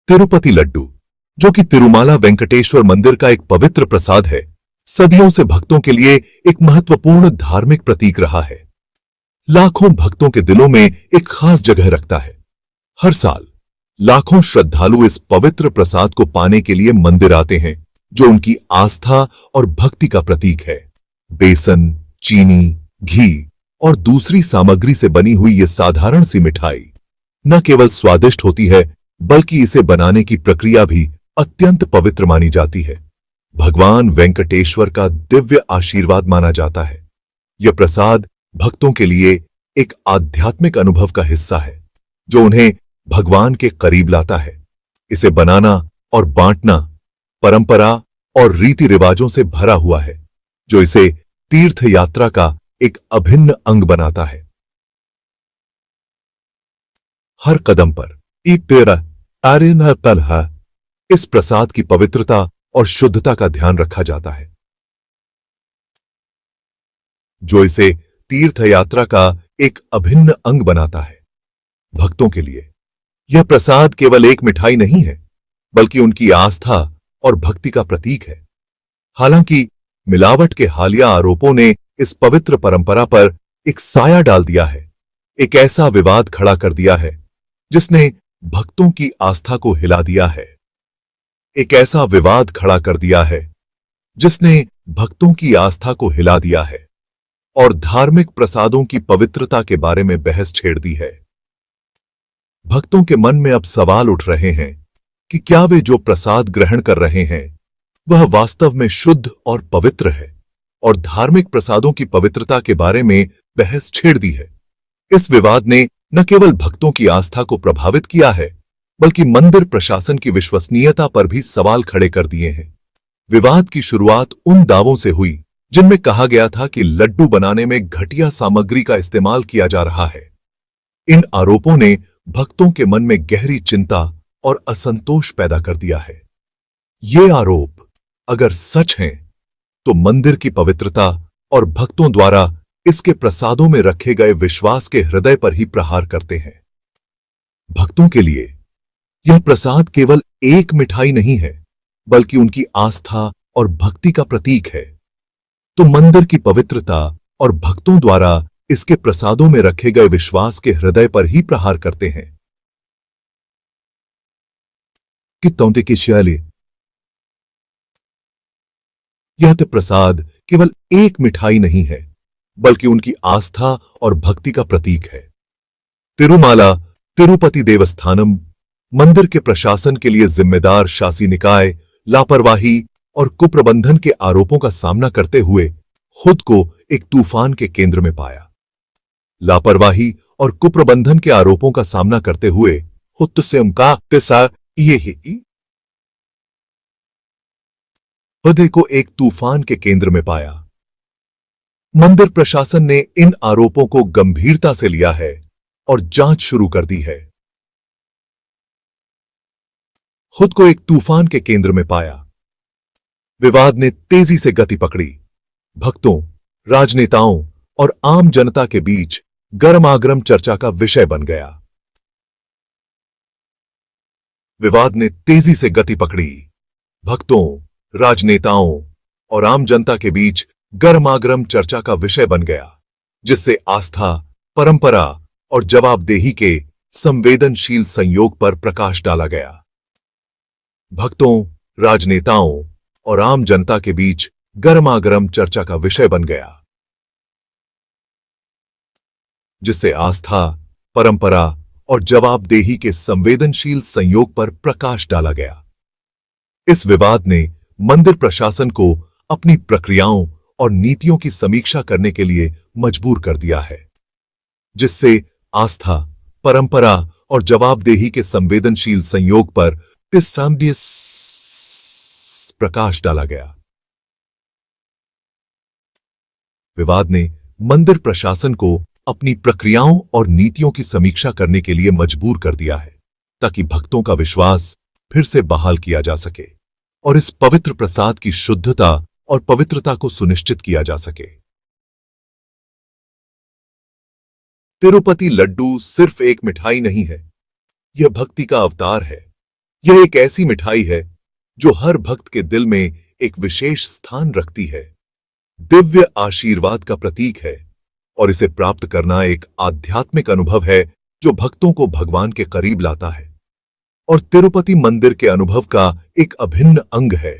तिरुपति लड्डू, जो कि तिरुमाला वेंकटेश्वर मंदिर का एक पवित्र प्रसाद है, सदियों से भक्तों के लिए एक महत्वपूर्ण धार्मिक प्रतीक रहा है। लाखों भक्तों के दिलों में एक खास जगह रखता है। हर साल लाखों श्रद्धालु इस पवित्र प्रसाद को पाने के लिए मंदिर आते हैं, जो उनकी आस्था और भक्ति का प्रतीक है। बेसन, चीनी, घी और दूसरी सामग्री से बनी हुई यह साधारण सी मिठाई न केवल स्वादिष्ट होती है, बल्कि इसे बनाने की प्रक्रिया भी अत्यंत पवित्र मानी जाती है। भगवान वेंकटेश्वर का दिव्य आशीर्वाद माना जाता है। यह प्रसाद भक्तों के लिए एक आध्यात्मिक अनुभव का हिस्सा है, जो उन्हें भगवान के करीब लाता है। इसे बनाना और बांटना परंपरा और रीति रिवाजों से भरा हुआ है, जो इसे तीर्थ यात्रा का एक अभिन्न अंग बनाता है। हर कदम पर इस प्रसाद की पवित्रता और शुद्धता का ध्यान रखा जाता है, जो इसे तीर्थ यात्रा का एक अभिन्न अंग बनाता है। भक्तों के लिए यह प्रसाद केवल एक मिठाई नहीं है, बल्कि उनकी आस्था और भक्ति का प्रतीक है। हालांकि मिलावट के हालिया आरोपों ने इस पवित्र परंपरा पर एक साया डाल दिया है, एक ऐसा विवाद खड़ा कर दिया है जिसने भक्तों की आस्था को हिला दिया है। एक ऐसा विवाद खड़ा कर दिया है जिसने भक्तों की आस्था को हिला दिया है और धार्मिक प्रसादों की पवित्रता के बारे में बहस छेड़ दी है। भक्तों के मन में अब सवाल उठ रहे हैं कि क्या वे जो प्रसाद ग्रहण कर रहे हैं वह वास्तव में शुद्ध और पवित्र है, और धार्मिक प्रसादों की पवित्रता के बारे में बहस छेड़ दी है। इस विवाद ने न केवल भक्तों की आस्था को प्रभावित किया है, बल्कि मंदिर प्रशासन की विश्वसनीयता पर भी सवाल खड़े कर दिए हैं। विवाद की शुरुआत उन दावों से हुई जिनमें कहा गया था कि लड्डू बनाने में घटिया सामग्री का इस्तेमाल किया जा रहा है। इन आरोपों ने भक्तों के मन में गहरी चिंता और असंतोष पैदा कर दिया है। ये आरोप अगर सच हैं, तो मंदिर की पवित्रता और भक्तों द्वारा इसके प्रसादों में रखे गए विश्वास के हृदय पर ही प्रहार करते हैं। भक्तों के लिए यह प्रसाद केवल एक मिठाई नहीं है, बल्कि उनकी आस्था और भक्ति का प्रतीक है। तो मंदिर की पवित्रता और भक्तों द्वारा इसके प्रसादों में रखे गए विश्वास के हृदय पर ही प्रहार करते हैं। यह तो प्रसाद केवल एक मिठाई नहीं है, बल्कि उनकी आस्था और भक्ति का प्रतीक है। तिरुमाला तिरुपति देवस्थानम मंदिर के प्रशासन के लिए जिम्मेदार शासी निकाय लापरवाही और कुप्रबंधन के आरोपों का सामना करते हुए खुद को एक तूफान के केंद्र में पाया। लापरवाही और कुप्रबंधन के आरोपों का सामना करते हुए खुद से उनका हृदय को एक तूफान के केंद्र में पाया। मंदिर प्रशासन ने इन आरोपों को गंभीरता से लिया है और जांच शुरू कर दी है। खुद को एक तूफान के केंद्र में पाया। विवाद ने तेजी से गति पकड़ी। भक्तों, राजनेताओं और आम जनता के बीच गर्मागर्म चर्चा का विषय बन गया। विवाद ने तेजी से गति पकड़ी। भक्तों, राजनेताओं और आम जनता के बीच गर्मागर्म चर्चा का विषय बन गया, जिससे आस्था, परंपरा और जवाबदेही के संवेदनशील संयोग पर प्रकाश डाला गया। भक्तों, राजनेताओं और आम जनता के बीच गर्मागर्म चर्चा का विषय बन गया, जिससे आस्था, परंपरा और जवाबदेही के संवेदनशील संयोग पर प्रकाश डाला गया। इस विवाद ने मंदिर प्रशासन को अपनी प्रक्रियाओं और नीतियों की समीक्षा करने के लिए मजबूर कर दिया है, जिससे आस्था, परंपरा और जवाबदेही के संवेदनशील संयोग पर इस सामने प्रकाश डाला गया। विवाद ने मंदिर प्रशासन को अपनी प्रक्रियाओं और नीतियों की समीक्षा करने के लिए मजबूर कर दिया है, ताकि भक्तों का विश्वास फिर से बहाल किया जा सके और इस पवित्र प्रसाद की शुद्धता और पवित्रता को सुनिश्चित किया जा सके। तिरुपति लड्डू सिर्फ एक मिठाई नहीं है, यह भक्ति का अवतार है। यह एक ऐसी मिठाई है जो हर भक्त के दिल में एक विशेष स्थान रखती है, दिव्य आशीर्वाद का प्रतीक है और इसे प्राप्त करना एक आध्यात्मिक अनुभव है जो भक्तों को भगवान के करीब लाता है और तिरुपति मंदिर के अनुभव का एक अभिन्न अंग है।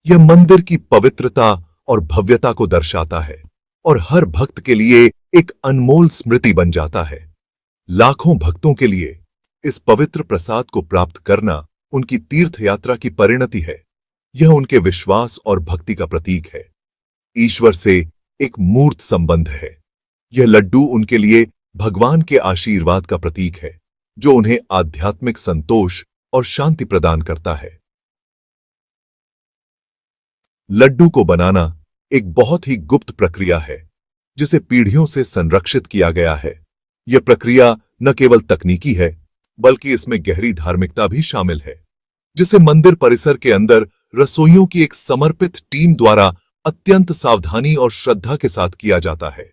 यह मंदिर की पवित्रता और भव्यता को दर्शाता है और हर भक्त के लिए एक अनमोल स्मृति बन जाता है। लाखों भक्तों के लिए इस पवित्र प्रसाद को प्राप्त करना उनकी तीर्थ यात्रा की परिणति है। यह उनके विश्वास और भक्ति का प्रतीक है, ईश्वर से एक मूर्त संबंध है। यह लड्डू उनके लिए भगवान के आशीर्वाद का प्रतीक है जो उन्हें आध्यात्मिक संतोष और शांति प्रदान करता है। लड्डू को बनाना एक बहुत ही गुप्त प्रक्रिया है जिसे पीढ़ियों से संरक्षित किया गया है। यह प्रक्रिया न केवल तकनीकी है बल्कि इसमें गहरी धार्मिकता भी शामिल है, जिसे मंदिर परिसर के अंदर रसोइयों की एक समर्पित टीम द्वारा अत्यंत सावधानी और श्रद्धा के साथ किया जाता है।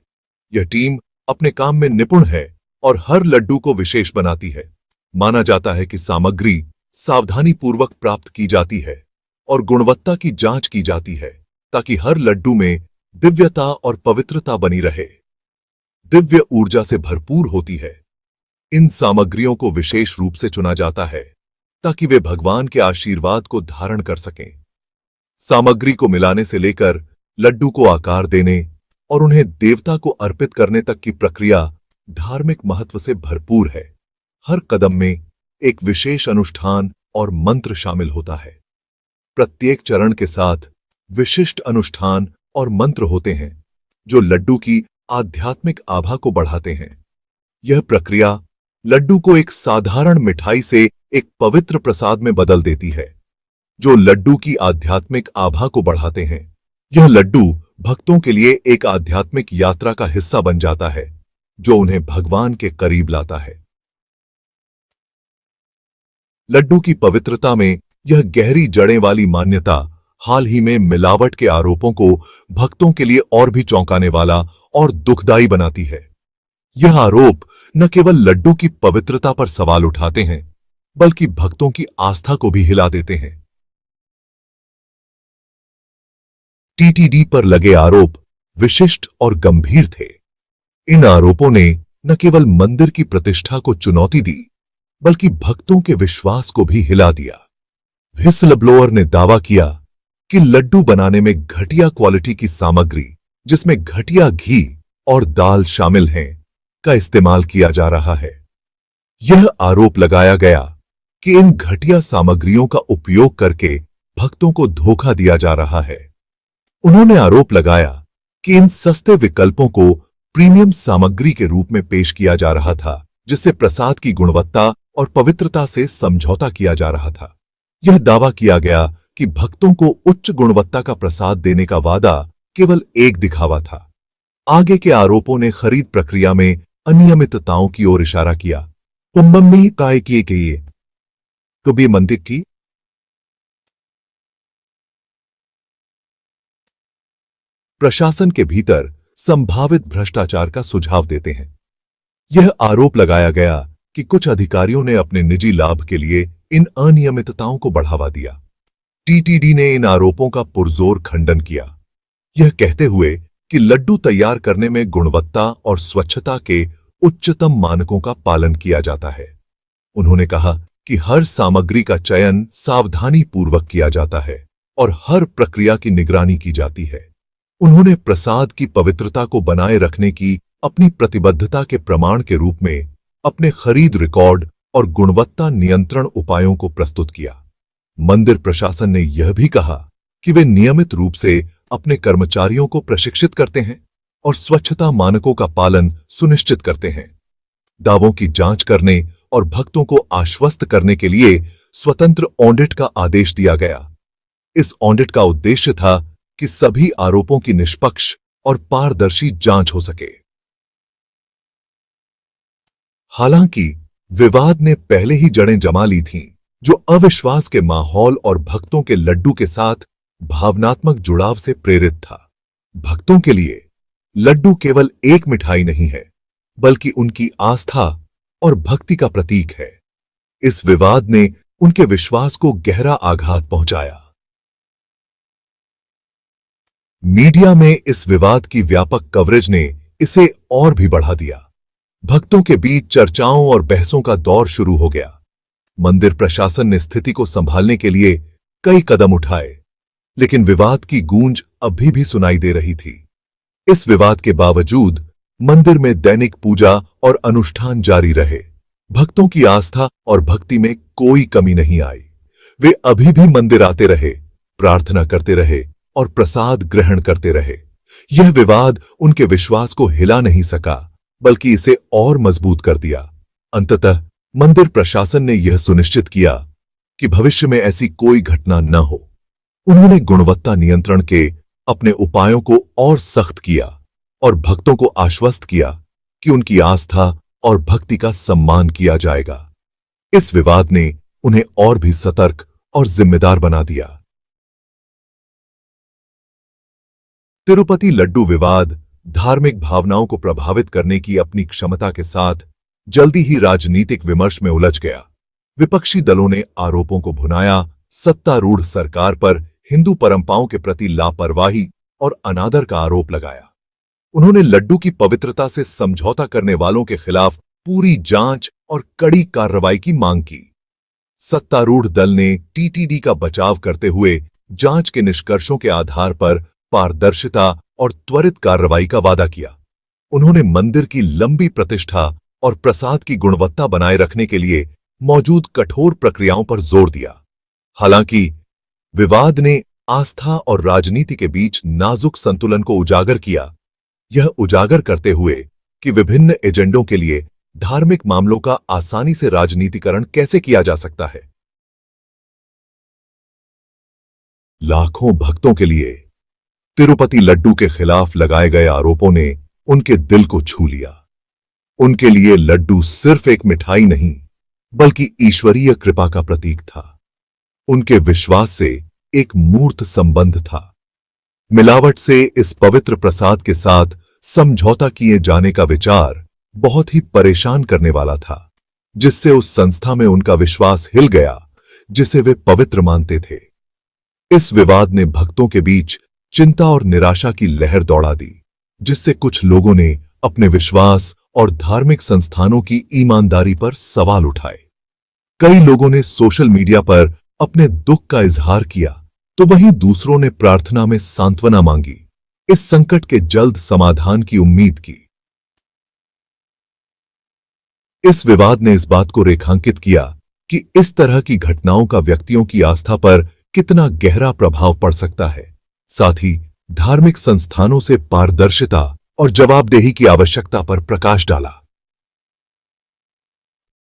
यह टीम अपने काम में निपुण है और हर लड्डू को विशेष बनाती है। माना जाता है कि सामग्री सावधानी पूर्वक प्राप्त की जाती है और गुणवत्ता की जांच की जाती है ताकि हर लड्डू में दिव्यता और पवित्रता बनी रहे। दिव्य ऊर्जा से भरपूर होती है। इन सामग्रियों को विशेष रूप से चुना जाता है ताकि वे भगवान के आशीर्वाद को धारण कर सकें। सामग्री को मिलाने से लेकर लड्डू को आकार देने और उन्हें देवता को अर्पित करने तक की प्रक्रिया धार्मिक महत्व से भरपूर है। हर कदम में एक विशेष अनुष्ठान और मंत्र शामिल होता है। प्रत्येक चरण के साथ विशिष्ट अनुष्ठान और मंत्र होते हैं जो लड्डू की आध्यात्मिक आभा को बढ़ाते हैं। यह प्रक्रिया लड्डू को एक साधारण मिठाई से एक पवित्र प्रसाद में बदल देती है जो लड्डू की आध्यात्मिक आभा को बढ़ाते हैं। यह लड्डू भक्तों के लिए एक आध्यात्मिक यात्रा का हिस्सा बन जाता है जो उन्हें भगवान के करीब लाता है। लड्डू की पवित्रता में यह गहरी जड़ें वाली मान्यता हाल ही में मिलावट के आरोपों को भक्तों के लिए और भी चौंकाने वाला और दुखदायी बनाती है। यह आरोप न केवल लड्डू की पवित्रता पर सवाल उठाते हैं बल्कि भक्तों की आस्था को भी हिला देते हैं। टीटीडी पर लगे आरोप विशिष्ट और गंभीर थे। इन आरोपों ने न केवल मंदिर की प्रतिष्ठा को चुनौती दी बल्कि भक्तों के विश्वास को भी हिला दिया। व्हिसलब्लोअर ने दावा किया कि लड्डू बनाने में घटिया क्वालिटी की सामग्री, जिसमें घटिया घी और दाल शामिल हैं, का इस्तेमाल किया जा रहा है। यह आरोप लगाया गया कि इन घटिया सामग्रियों का उपयोग करके भक्तों को धोखा दिया जा रहा है। उन्होंने आरोप लगाया कि इन सस्ते विकल्पों को प्रीमियम सामग्री के रूप में पेश किया जा रहा था, जिससे प्रसाद की गुणवत्ता और पवित्रता से समझौता किया जा रहा था। यह दावा किया गया कि भक्तों को उच्च गुणवत्ता का प्रसाद देने का वादा केवल एक दिखावा था। आगे के आरोपों ने खरीद प्रक्रिया में अनियमितताओं की ओर इशारा किया। कुंभम्मी काय किए गए कभी मंदिर की प्रशासन के भीतर संभावित भ्रष्टाचार का सुझाव देते हैं। यह आरोप लगाया गया कि कुछ अधिकारियों ने अपने निजी लाभ के लिए इन अनियमितताओं को बढ़ावा दिया। टीटीडी ने इन आरोपों का पुरजोर खंडन किया, यह कहते हुए कि लड्डू तैयार करने में गुणवत्ता और स्वच्छता के उच्चतम मानकों का पालन किया जाता है। उन्होंने कहा कि हर सामग्री का चयन सावधानी पूर्वक किया जाता है और हर प्रक्रिया की निगरानी की जाती है। उन्होंने प्रसाद की पवित्रता को बनाए रखने की अपनी प्रतिबद्धता के प्रमाण के रूप में अपने खरीद रिकॉर्ड और गुणवत्ता नियंत्रण उपायों को प्रस्तुत किया। मंदिर प्रशासन ने यह भी कहा कि वे नियमित रूप से अपने कर्मचारियों को प्रशिक्षित करते हैं और स्वच्छता मानकों का पालन सुनिश्चित करते हैं। दावों की जांच करने और भक्तों को आश्वस्त करने के लिए स्वतंत्र ऑडिट का आदेश दिया गया। इस ऑडिट का उद्देश्य था कि सभी आरोपों की निष्पक्ष और पारदर्शी जांच हो सके। हालांकि विवाद ने पहले ही जड़ें जमा ली थीं, जो अविश्वास के माहौल और भक्तों के लड्डू के साथ भावनात्मक जुड़ाव से प्रेरित था। भक्तों के लिए लड्डू केवल एक मिठाई नहीं है, बल्कि उनकी आस्था और भक्ति का प्रतीक है। इस विवाद ने उनके विश्वास को गहरा आघात पहुंचाया। मीडिया में इस विवाद की व्यापक कवरेज ने इसे और भी बढ़ा दिया। भक्तों के बीच चर्चाओं और बहसों का दौर शुरू हो गया। मंदिर प्रशासन ने स्थिति को संभालने के लिए कई कदम उठाए, लेकिन विवाद की गूंज अभी भी सुनाई दे रही थी। इस विवाद के बावजूद मंदिर में दैनिक पूजा और अनुष्ठान जारी रहे। भक्तों की आस्था और भक्ति में कोई कमी नहीं आई। वे अभी भी मंदिर आते रहे, प्रार्थना करते रहे और प्रसाद ग्रहण करते रहे। यह विवाद उनके विश्वास को हिला नहीं सका, बल्कि इसे और मजबूत कर दिया। अंततः मंदिर प्रशासन ने यह सुनिश्चित किया कि भविष्य में ऐसी कोई घटना न हो। उन्होंने गुणवत्ता नियंत्रण के अपने उपायों को और सख्त किया और भक्तों को आश्वस्त किया कि उनकी आस्था और भक्ति का सम्मान किया जाएगा। इस विवाद ने उन्हें और भी सतर्क और जिम्मेदार बना दिया। तिरुपति लड्डू विवाद धार्मिक भावनाओं को प्रभावित करने की अपनी क्षमता के साथ जल्दी ही राजनीतिक विमर्श में उलझ गया। विपक्षी दलों ने आरोपों को भुनाया, सत्तारूढ़ सरकार पर हिंदू परंपराओं के प्रति लापरवाही और अनादर का आरोप लगाया। उन्होंने लड्डू की पवित्रता से समझौता करने वालों के खिलाफ पूरी जांच और कड़ी कार्रवाई की मांग की। सत्तारूढ़ दल ने टीटीडी का बचाव करते हुए जांच के निष्कर्षों के आधार पर पारदर्शिता और त्वरित कार्रवाई का वादा किया। उन्होंने मंदिर की लंबी प्रतिष्ठा और प्रसाद की गुणवत्ता बनाए रखने के लिए मौजूद कठोर प्रक्रियाओं पर जोर दिया। हालांकि विवाद ने आस्था और राजनीति के बीच नाजुक संतुलन को उजागर किया, यह उजागर करते हुए कि विभिन्न एजेंडों के लिए धार्मिक मामलों का आसानी से राजनीतिकरण कैसे किया जा सकता है। लाखों भक्तों के लिए तिरुपति लड्डू के खिलाफ लगाए गए आरोपों ने उनके दिल को छू लिया। उनके लिए लड्डू सिर्फ एक मिठाई नहीं, बल्कि ईश्वरीय कृपा का प्रतीक था। उनके विश्वास से एक मूर्त संबंध था। मिलावट से इस पवित्र प्रसाद के साथ समझौता किए जाने का विचार बहुत ही परेशान करने वाला था, जिससे उस संस्था में उनका विश्वास हिल गया जिसे वे पवित्र मानते थे। इस विवाद ने भक्तों के बीच चिंता और निराशा की लहर दौड़ा दी, जिससे कुछ लोगों ने अपने विश्वास और धार्मिक संस्थानों की ईमानदारी पर सवाल उठाए। कई लोगों ने सोशल मीडिया पर अपने दुख का इजहार किया, तो वहीं दूसरों ने प्रार्थना में सांत्वना मांगी, इस संकट के जल्द समाधान की उम्मीद की। इस विवाद ने इस बात को रेखांकित किया कि इस तरह की घटनाओं का व्यक्तियों की आस्था पर कितना गहरा प्रभाव पड़ सकता है। साथ ही धार्मिक संस्थानों से पारदर्शिता और जवाबदेही की आवश्यकता पर प्रकाश डाला।